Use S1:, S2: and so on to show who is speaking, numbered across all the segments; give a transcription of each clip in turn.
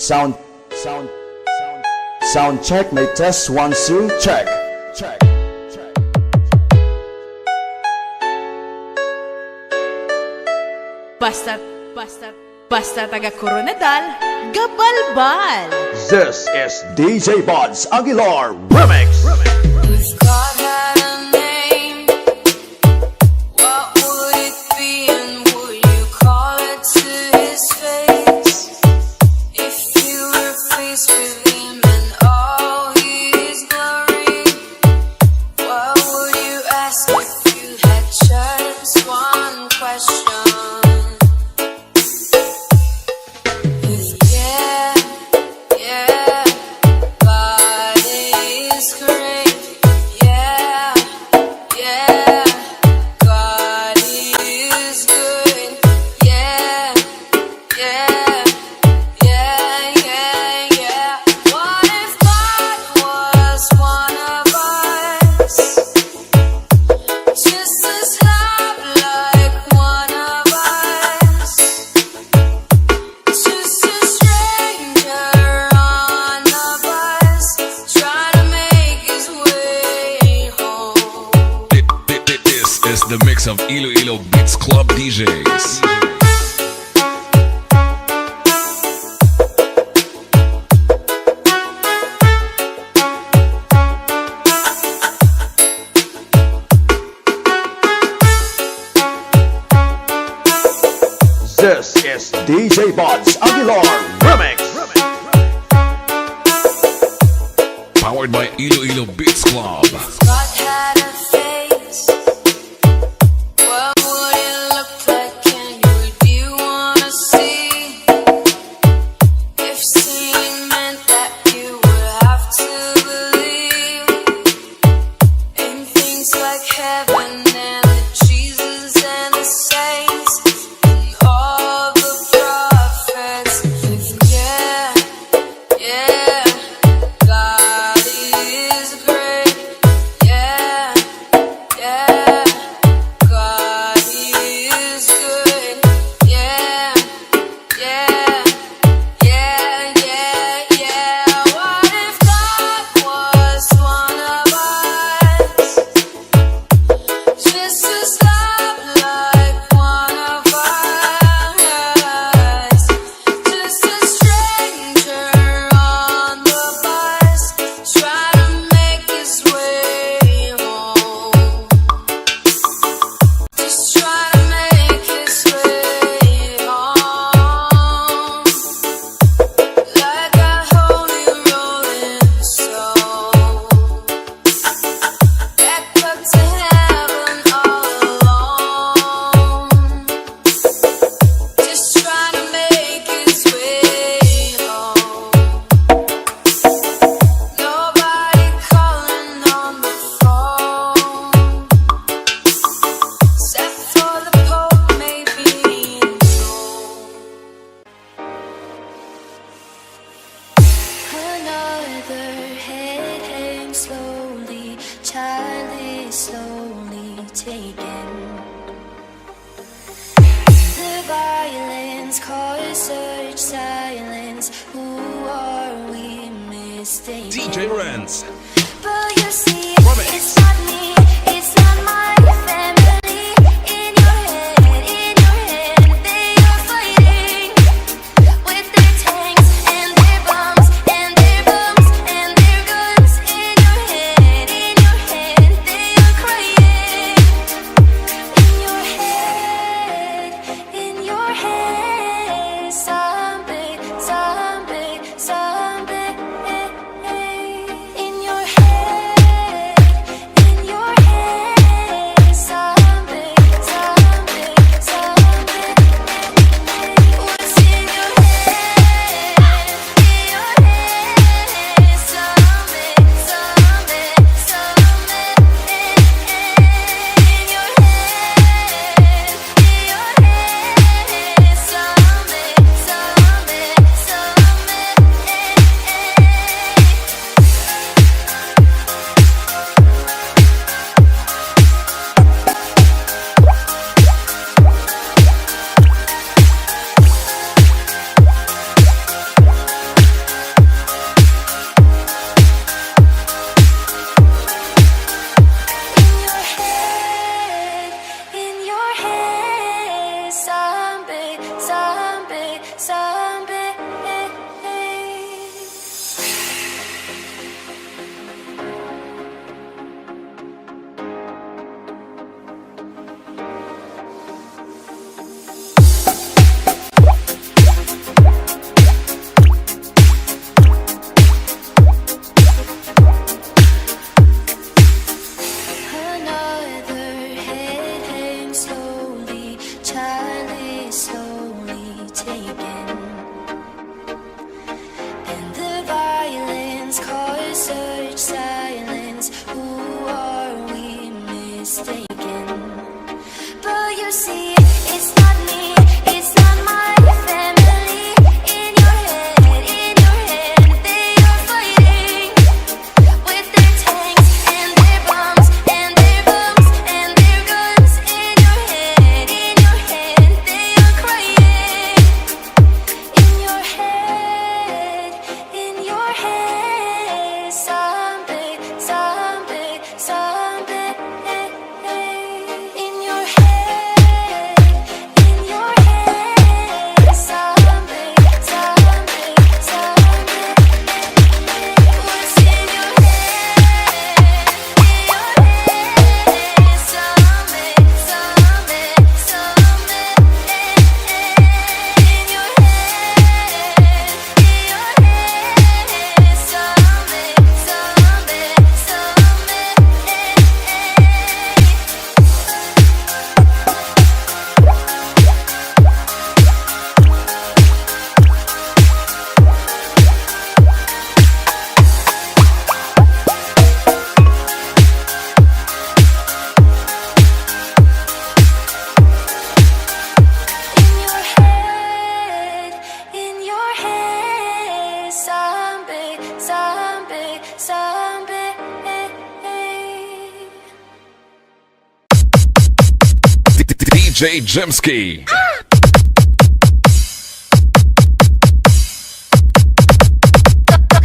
S1: Sound, sound, sound check, may test 1, 2, check. Check.
S2: Basta taga Coronadal, gabalbal.
S1: This is DJ Buds Aguilar Remix.
S3: If God had a name, what would it be, and would you call it to his face? If you were faced with him and all his glory, what would you ask if you had just one question?
S4: The mix of Iloilo Beats Club DJs.
S1: This is DJ Buds Aguilar Remix.
S4: Powered by Iloilo Beats Club.
S3: God had a face. What would it look like, and would you wanna see? If seeing meant that you would have to believe in things like heaven and the Jesus and the saints and all the prophets. Yeah, God is great. Yeah, God is good. Yeah. What if God was one of us? Just to stop like one of us. Just a stranger on the bus, try to make his way home. Just try to make his way home. Like a holy rolling stone, back up to heaven all alone. Just try to make his way home. Nobody calling on the phone, except for the Pope maybe in Rome.
S5: Another head hangs slowly, child is slowly taken. The violence cause such silence. Who are we mistaken?
S4: DJ Renz.
S5: But you see,
S4: Remix.
S5: it's not me, it's not my family. In your head, they are fighting with their tanks and their bombs and their bombs and their guns. In your head, they are crying. In your head, zombie, zombie, zombie. In your
S4: DJ Jemski.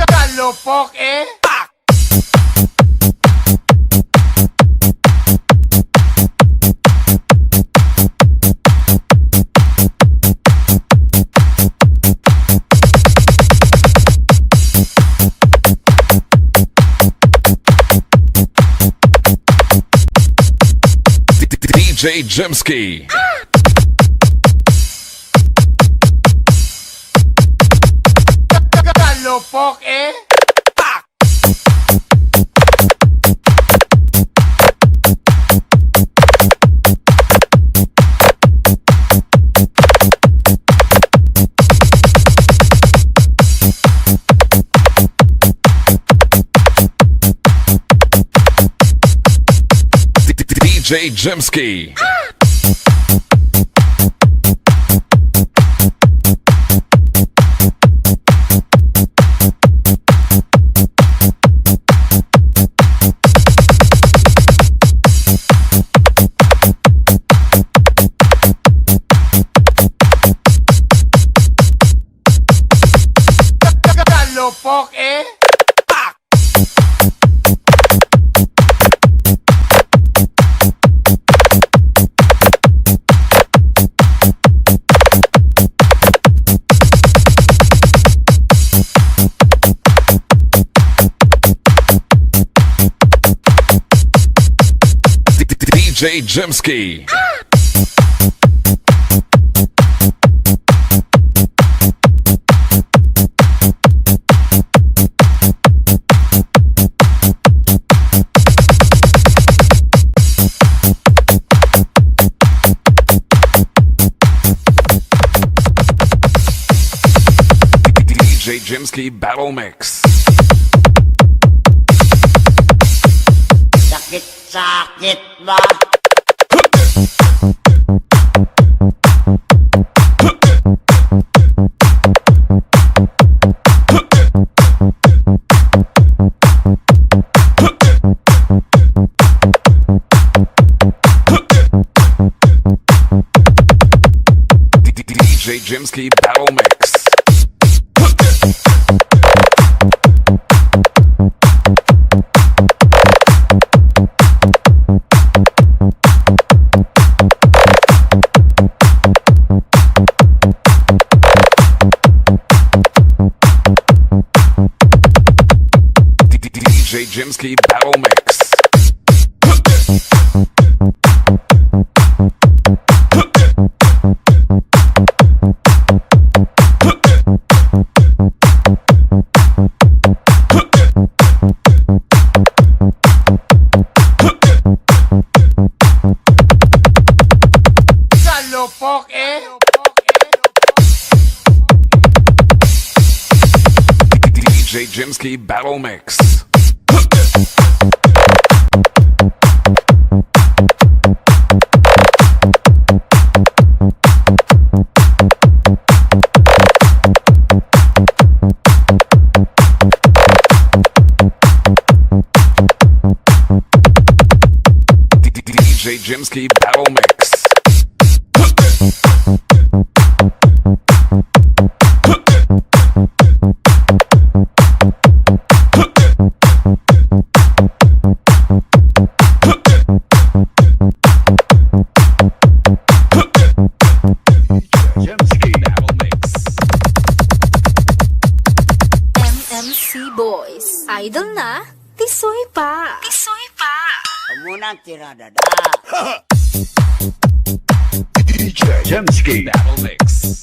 S6: Kalupok eh!
S4: DJ Jemski.
S6: Kalupok eh!
S4: DJ Jemski.
S6: Kalupok eh!
S4: DJ Jemski. DJ Jemski Battle Mix.
S7: Sakit ba?
S4: DJ Jemski Battle Mix. DJ Jemski Battle Mix.
S6: Kalupok eh!
S4: DJ Jemski Battle Mix. DJ Jemski Battle Mix. Jemski Battle Mix.
S8: MMC Boys. Idol na, tisoy pa. Tisoy pa.
S7: Muna tirada da.
S1: DJ Jemski.
S4: Battle Mix.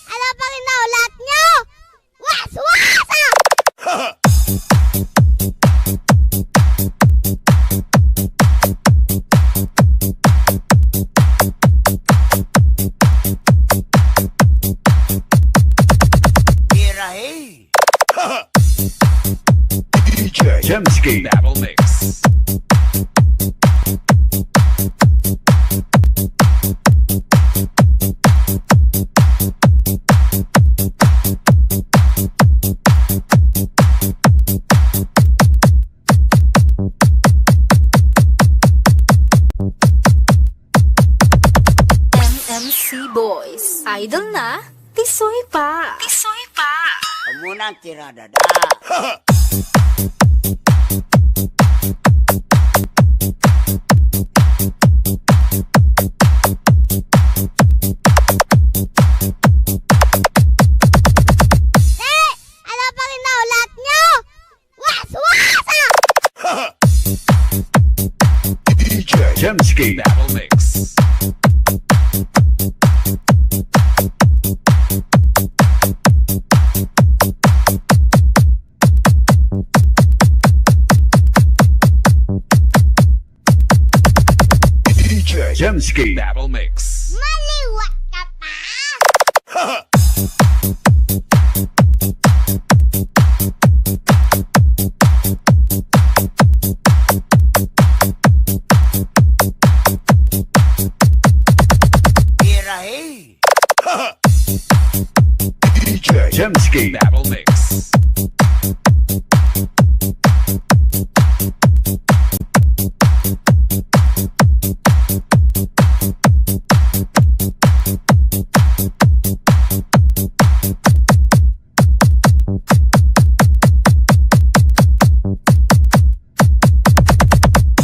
S5: Ano pa rin naulat nyo? Was-wasa!
S7: Birahe.
S1: DJ Jemski.
S4: Battle Mix.
S8: Boys. Idol na, tisoy pa. Tisoy pa.
S7: Muna ang tiradada.
S5: Ano pa rin na ulat nyo? Was-wasa!
S1: DJ Jemski.
S4: Battle Mix.
S1: DJ Jemski.
S4: Battle Mix.
S5: Maliwat ka pa!
S7: Birahe.
S1: DJ Jemski.
S4: Battle Mix.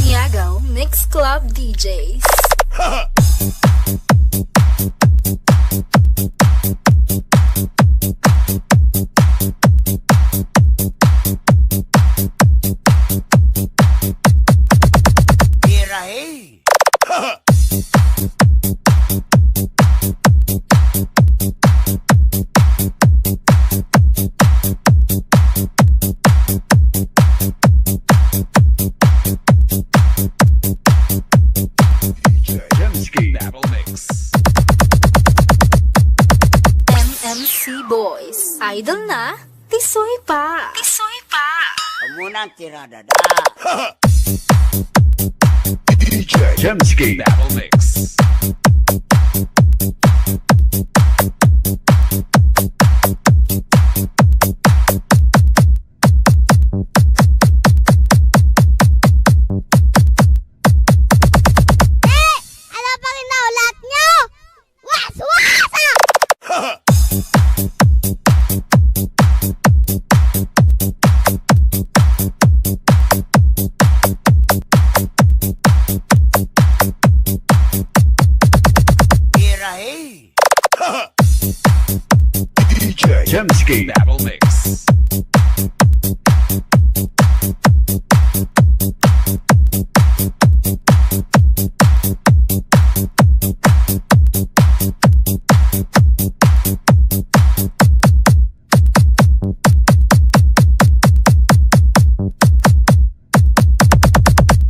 S8: Niagaw Mix Club DJs.
S7: Birahe.
S1: DJ Jemski.
S4: Battle Mix.
S8: MMC Boys. Idol na, tisoy pa. Tisoy pa.
S7: Muna ang tiradada.
S1: DJ Jemski.
S4: Battle Mix.
S5: Ano pa rin na ulat nyo? Was-wasa!
S7: Birahe.
S1: DJ Jemski.
S4: Battle Mix.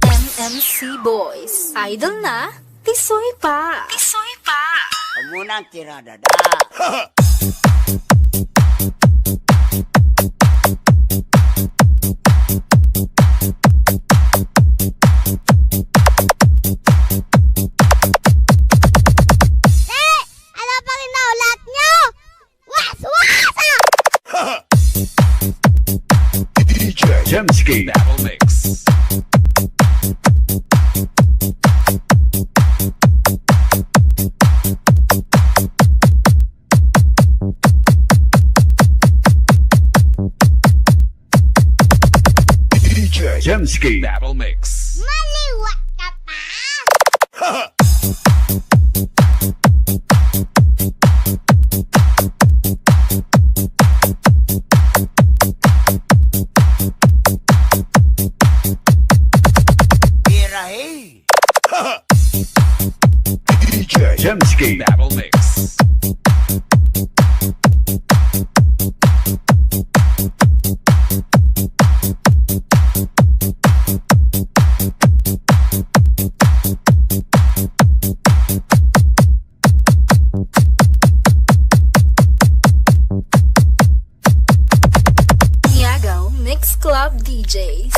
S8: MMC Boys. Idol na, tisoy pa. Tisoy pa.
S7: Muna ang tiradada.
S5: Ano pa rin na ulat nyo? Was-wasa!
S1: DJ Jemski.
S4: Battle Mix.
S1: DJ Jemski.
S4: Battle Mix.
S5: Maliwat ka pa!
S7: Birahe.
S1: DJ Jemski.
S4: Battle Mix.
S8: Niagaw Mix Club DJs.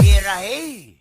S7: Birahe.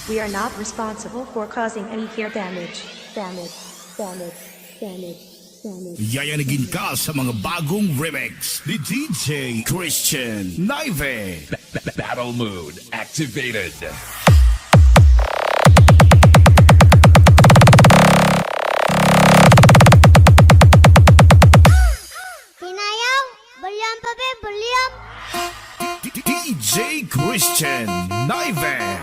S9: We are not responsible for causing any ear damage. Damage.
S10: Yayanigin ka sa mga bagong remix ni DJ Christian Naive.
S4: Battle mode activated.
S5: Hinayang! Bulyam pa be, bulyam!
S10: DJ Christian Naive.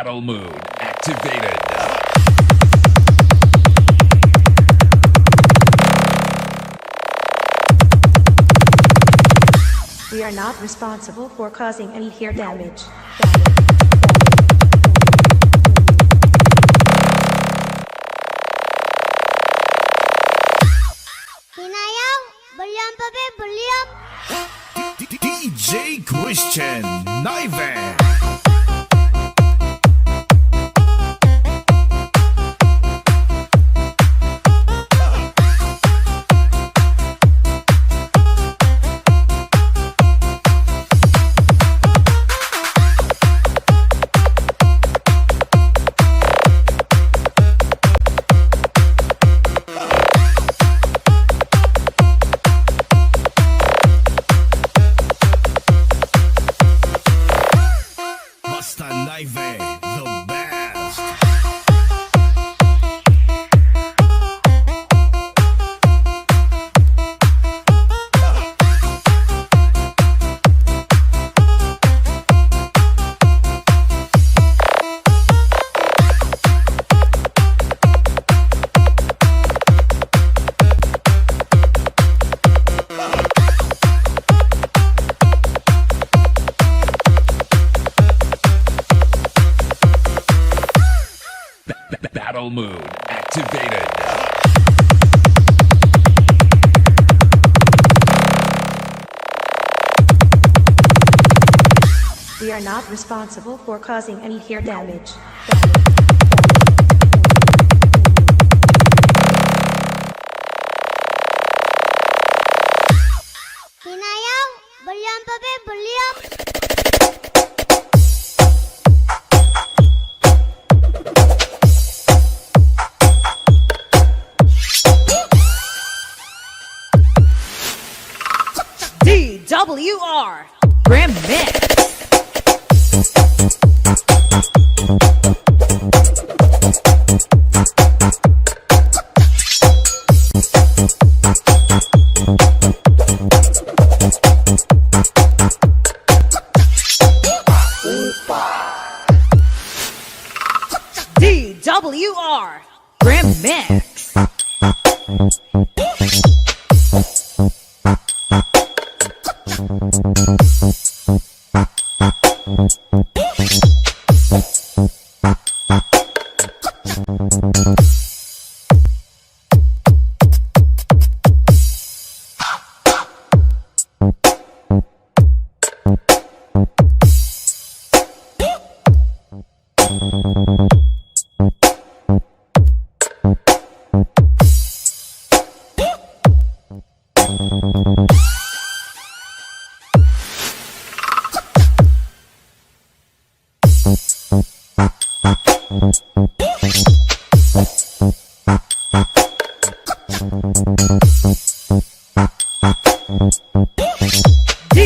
S4: Battle mode activated.
S9: We are not responsible for causing any hair damage.
S5: Hinayang, bulyam pa be, bulyam.
S10: DJ Christian Naive. Basta Naive, the best.
S4: Battle mode activated.
S9: We are not responsible for causing any hair damage.
S5: Hinayang, bulyam pa be, bulyam.
S2: DWR Remix. DWR Remix.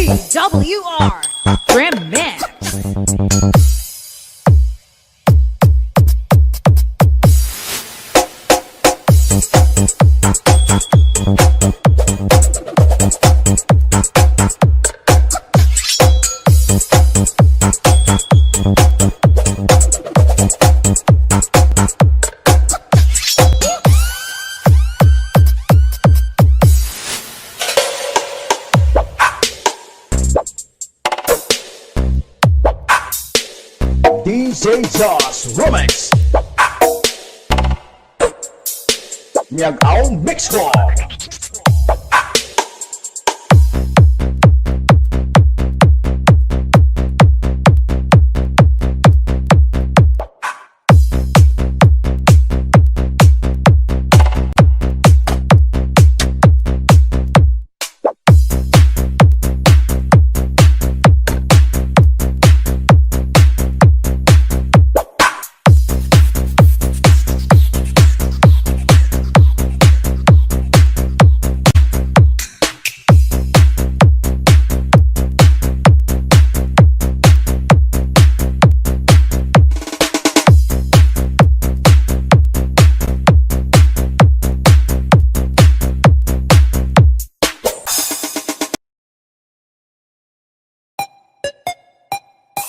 S2: DWR Remix.
S1: DJ Josh Remix. Miagaw Mix Club.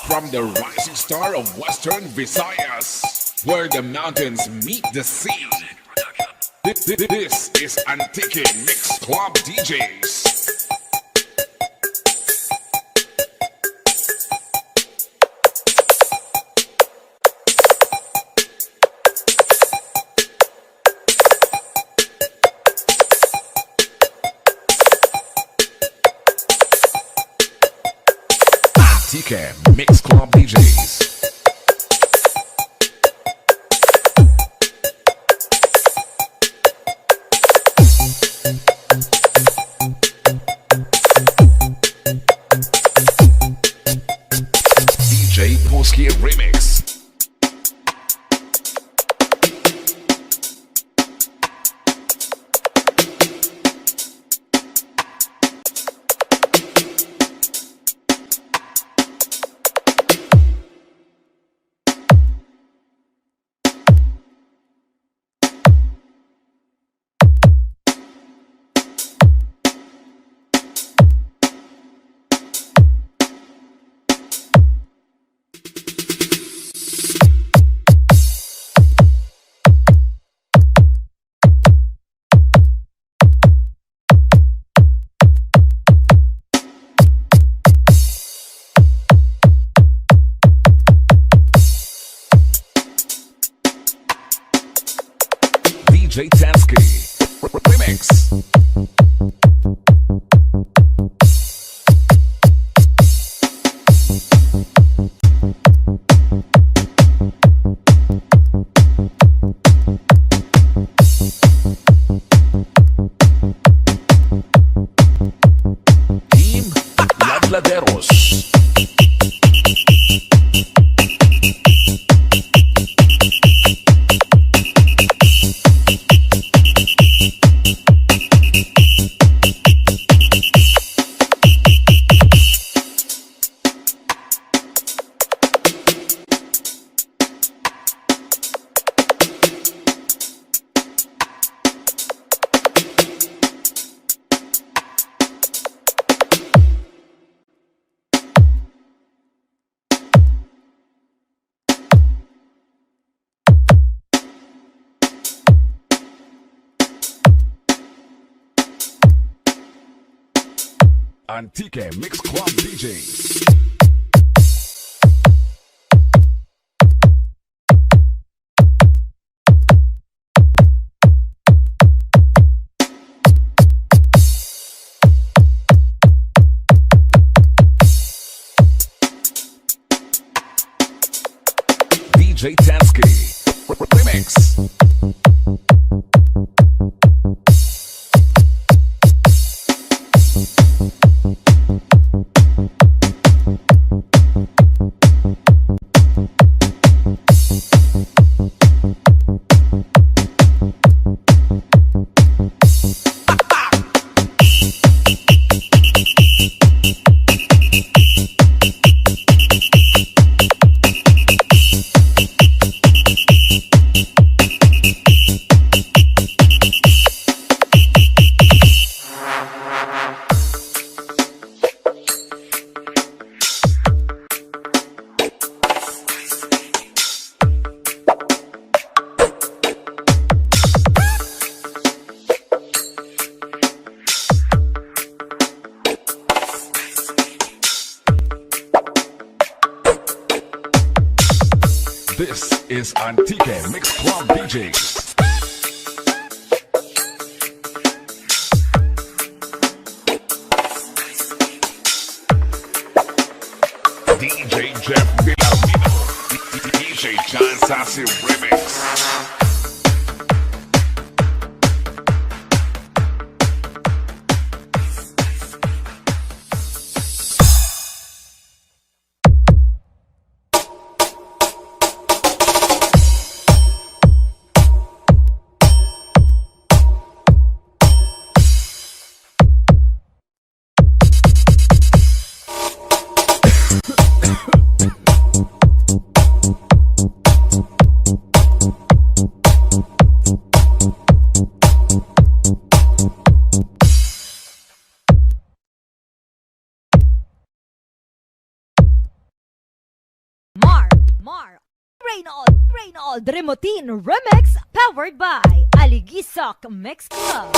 S4: From the rising star star of Western Visayas, where the mountains meet the sea. This is Antique Mix Club DJs. Antique Mix Club DJs. DJ Polski Remix. DJ Tansky Remix. Team Ladladeros. Antique Mix Club DJs. DJ Tansky Remix. This is Antique Mix Club DJs. DJ Jeff Villamino. DJ John Sassy Remix.
S2: Reynold Remotin Remix powered by Aligisok Mix Club.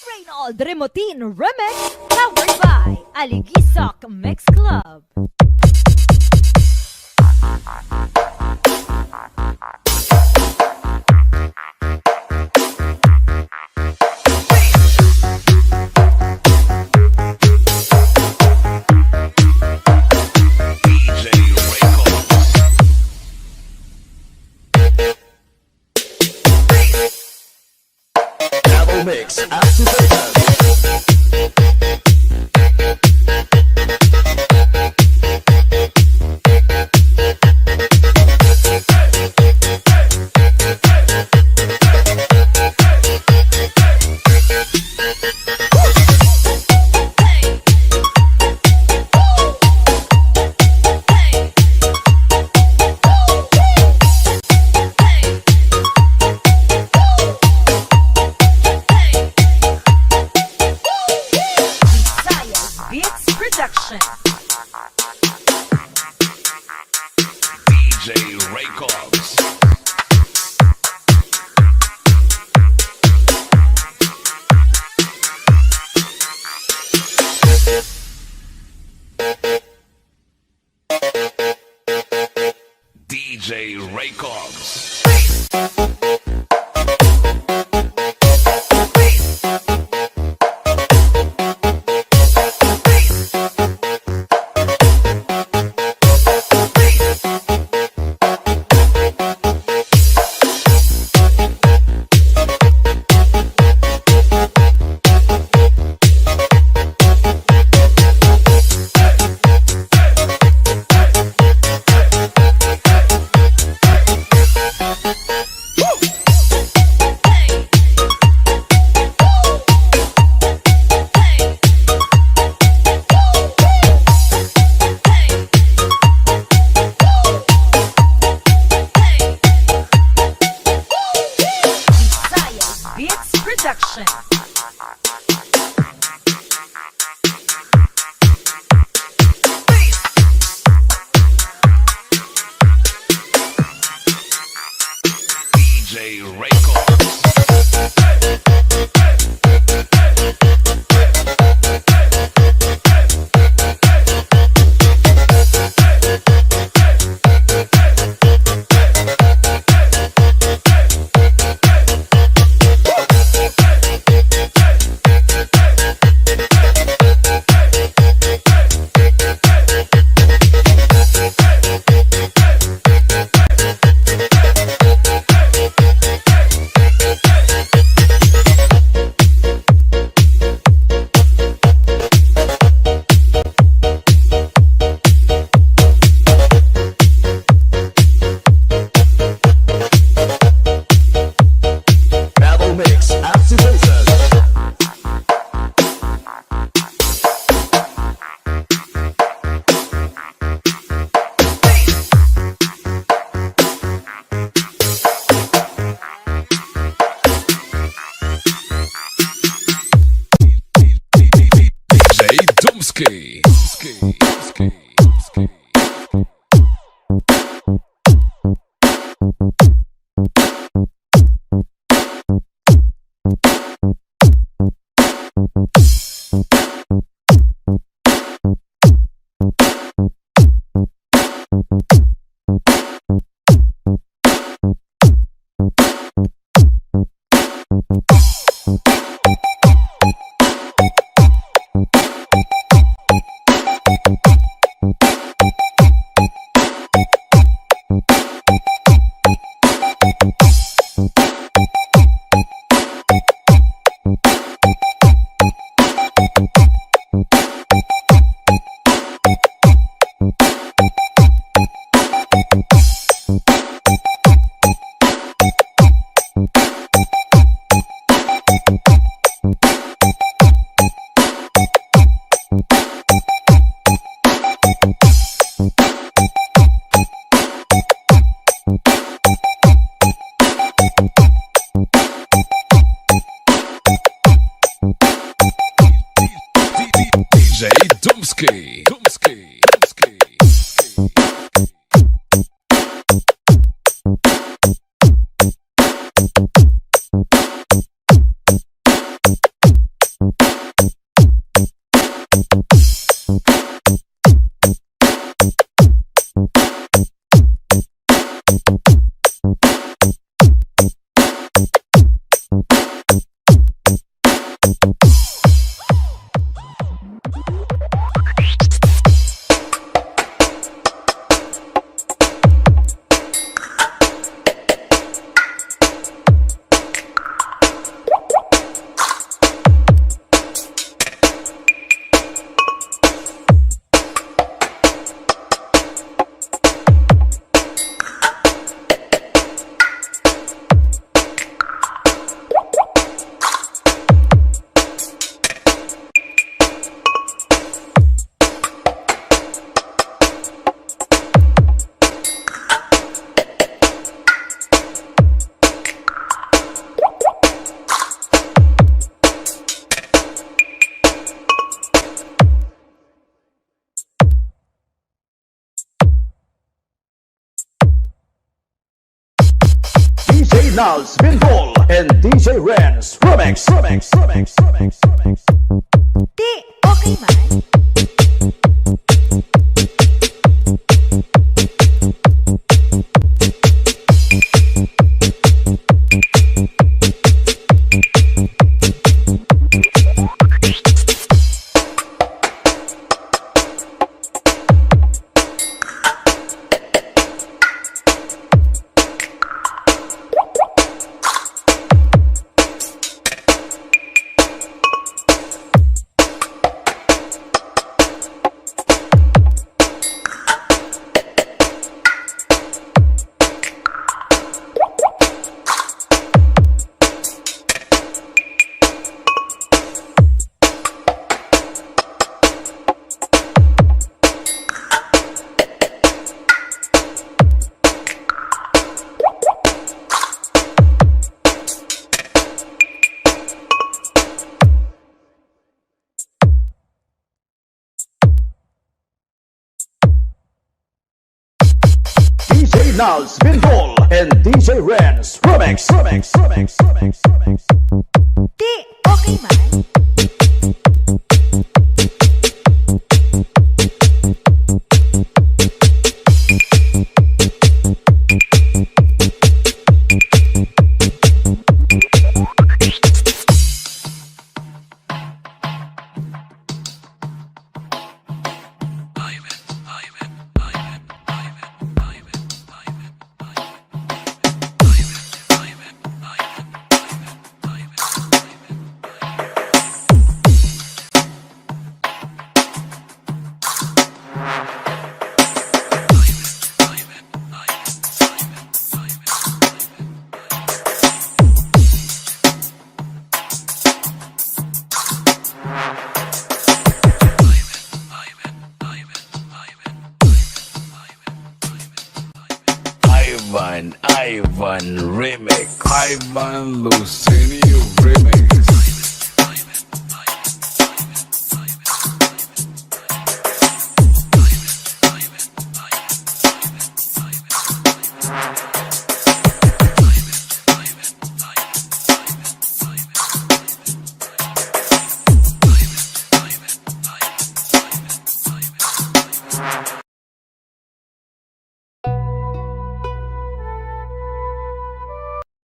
S2: Reynold Remotin Remix powered by Aligisok Mix Club.
S1: Double mix activated.
S2: Beats Production.
S4: DJ Records. DJ Records.
S2: Beats Production.
S4: DJ Records. DJ Dumski.
S1: DJ Nals Bindol and DJ Renz Remix.
S2: Di, okay man.
S1: DJ Nals Bindol and DJ Renz Remix.
S2: Di, okay man.
S4: Ivan Remix. Ivan Lucinio Remix.